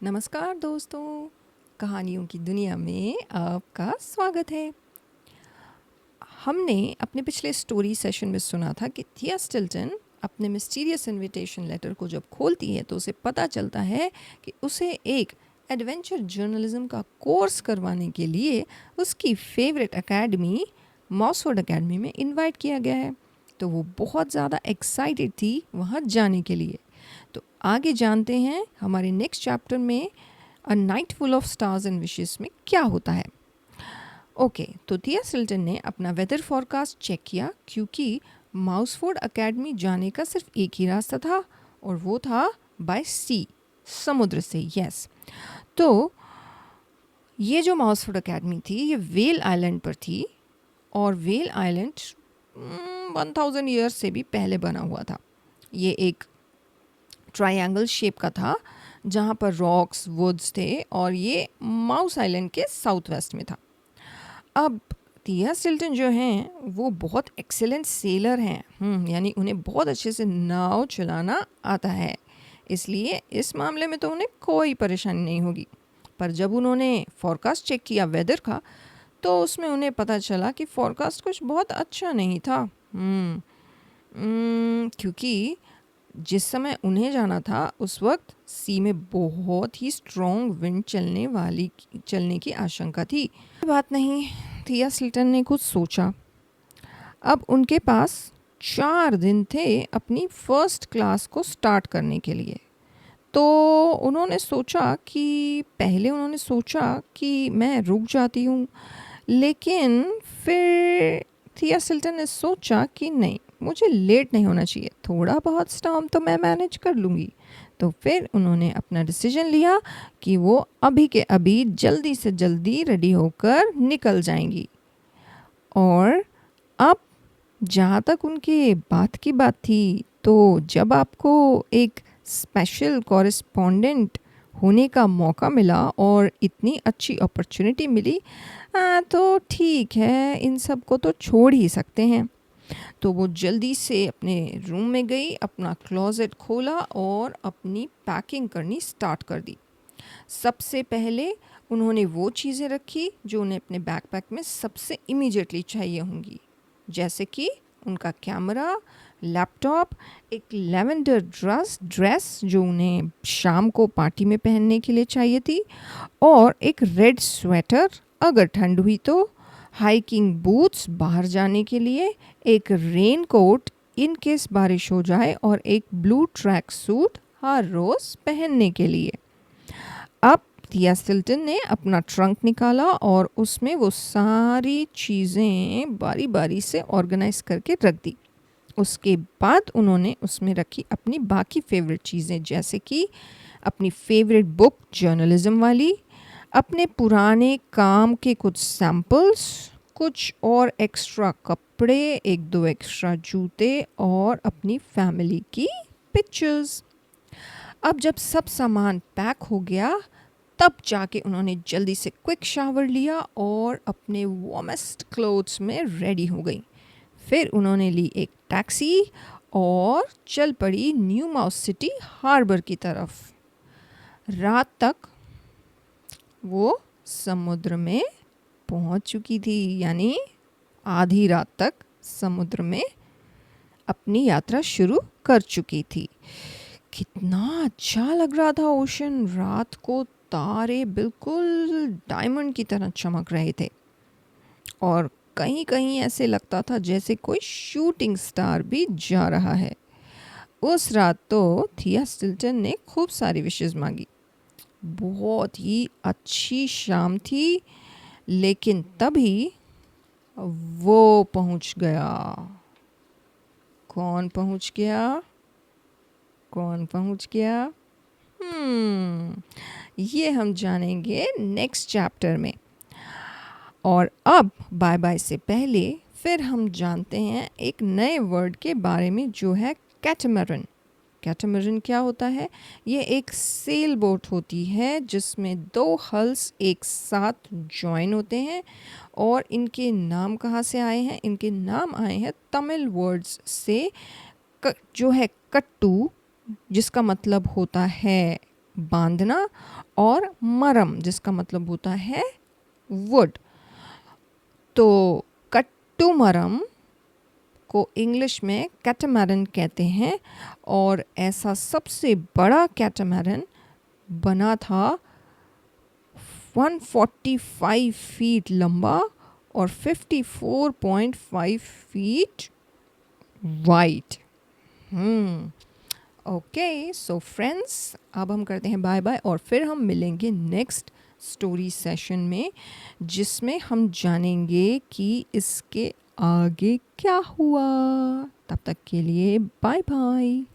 नमस्कार दोस्तों, कहानियों की दुनिया में आपका स्वागत है। हमने अपने पिछले स्टोरी सेशन में सुना था कि थिया स्टिल्टन अपने मिस्टीरियस इनविटेशन लेटर को जब खोलती है तो उसे पता चलता है कि उसे एक एडवेंचर जर्नलिज्म का कोर्स करवाने के लिए उसकी फेवरेट एकेडमी मॉसफोर्ड एकेडमी में इनवाइट किया गया है। तो वो बहुत ज़्यादा एक्साइटेड थी वहाँ जाने के लिए। तो आगे जानते हैं हमारे नेक्स्ट चैप्टर में a night full of stars and wishes में क्या होता है। ओके, तो थिया सिल्टन ने अपना वेदर फॉरकास्ट चेक किया क्योंकि माउसफोर्ड एकेडमी जाने का सिर्फ एक ही रास्ता था और वो था बाय सी, समुद्र से। यस, तो ये जो माउसफोर्ड एकेडमी थी ये वेल आइलैंड पर थी और वेल आइलैंड 1000 ईयर्स से भी पहले बना हुआ था। ये एक ट्रायंगल शेप का था जहाँ पर रॉक्स वुड्स थे और ये माउस आइलैंड के साउथ वेस्ट में था। अब थिया स्टिल्टन जो हैं वो बहुत एक्सेलेंट सेलर हैं, यानी उन्हें बहुत अच्छे से नाव चलाना आता है, इसलिए इस मामले में तो उन्हें कोई परेशानी नहीं होगी। पर जब उन्होंने फॉरकास्ट चेक किया वेदर का तो उसमें उन्हें पता चला कि फॉरकास्ट कुछ बहुत अच्छा नहीं था। क्योंकि जिस समय उन्हें जाना था उस वक्त सी में बहुत ही स्ट्रॉन्ग विंड चलने की आशंका थी। बात नहीं, थिया स्टिल्टन ने कुछ सोचा। अब उनके पास 4 दिन थे अपनी फर्स्ट क्लास को स्टार्ट करने के लिए। तो पहले उन्होंने सोचा कि मैं रुक जाती हूँ, लेकिन फिर थिया स्टिल्टन ने सोचा कि नहीं, मुझे लेट नहीं होना चाहिए, थोड़ा बहुत स्टॉर्म तो मैं मैनेज कर लूँगी। तो फिर उन्होंने अपना डिसीजन लिया कि वो अभी के अभी जल्दी से जल्दी रेडी होकर निकल जाएंगी। और अब जहाँ तक उनके बात की बात थी, तो जब आपको एक स्पेशल कॉरेस्पॉन्डेंट होने का मौका मिला और इतनी अच्छी अपॉर्चुनिटी मिली, तो ठीक है, इन सब को तो छोड़ ही सकते हैं। तो वो जल्दी से अपने रूम में गई, अपना क्लोजेट खोला और अपनी पैकिंग करनी स्टार्ट कर दी। सबसे पहले उन्होंने वो चीज़ें रखी जो उन्हें अपने बैकपैक में सबसे इमीडिएटली चाहिए होंगी, जैसे कि उनका कैमरा, लैपटॉप, एक लेवेंडर ड्रेस जो उन्हें शाम को पार्टी में पहनने के लिए चाहिए थी, और एक रेड स्वेटर अगर ठंड हुई तो, हाइकिंग बूट्स बाहर जाने के लिए, एक रेन कोट इन केस बारिश हो जाए, और एक ब्लू ट्रैक सूट हर रोज़ पहनने के लिए। अब थिया स्टिल्टन ने अपना ट्रंक निकाला और उसमें वो सारी चीज़ें बारी बारी से ऑर्गेनाइज करके रख दी। उसके बाद उन्होंने उसमें रखी अपनी बाकी फेवरेट चीज़ें, जैसे कि अपनी फेवरेट बुक जर्नलिज्म वाली, अपने पुराने काम के कुछ सैम्पल्स, कुछ और एक्स्ट्रा कपड़े, एक दो एक्स्ट्रा जूते और अपनी फैमिली की पिक्चर्स। अब जब सब सामान पैक हो गया तब जाके उन्होंने जल्दी से क्विक शावर लिया और अपने वार्मेस्ट क्लोथ्स में रेडी हो गई। फिर उन्होंने ली एक टैक्सी और चल पड़ी न्यू माउस सिटी हार्बर की तरफ। रात तक वो समुद्र में पहुंच चुकी थी, यानी आधी रात तक समुद्र में अपनी यात्रा शुरू कर चुकी थी। कितना अच्छा लग रहा था ओशन, रात को तारे बिल्कुल डायमंड की तरह चमक रहे थे और कहीं कहीं ऐसे लगता था जैसे कोई शूटिंग स्टार भी जा रहा है। उस रात तो थिया स्टिल्टन ने खूब सारी विशेस मांगी। बहुत ही अच्छी शाम थी, लेकिन तभी वो पहुंच गया। कौन पहुंच गया? कौन पहुंच गया? ये हम जानेंगे नेक्स्ट चैप्टर में। और अब बाय बाय से पहले फिर हम जानते हैं एक नए वर्ड के बारे में जो है कैटामरन। कैटामरन क्या होता है? ये एक सेल बोट होती है जिसमें 2 हल्स एक साथ जॉइन होते हैं। और इनके नाम कहाँ से आए हैं? इनके नाम आए हैं तमिल वर्ड्स से, जो है कट्टू, जिसका मतलब होता है बांधना, और मरम जिसका मतलब होता है वुड। तो कट्टुमरम को इंग्लिश में कैटामैरन कहते हैं, और ऐसा सबसे बड़ा कैटामैरन बना था 145 फीट लंबा और 54.5 feet wide. Okay so friends, अब हम करते हैं बाय बाय, और फिर हम मिलेंगे नेक्स्ट स्टोरी सेशन में, जिसमें हम जानेंगे कि इसके आगे क्या हुआ। तब तक के लिए बाय बाय।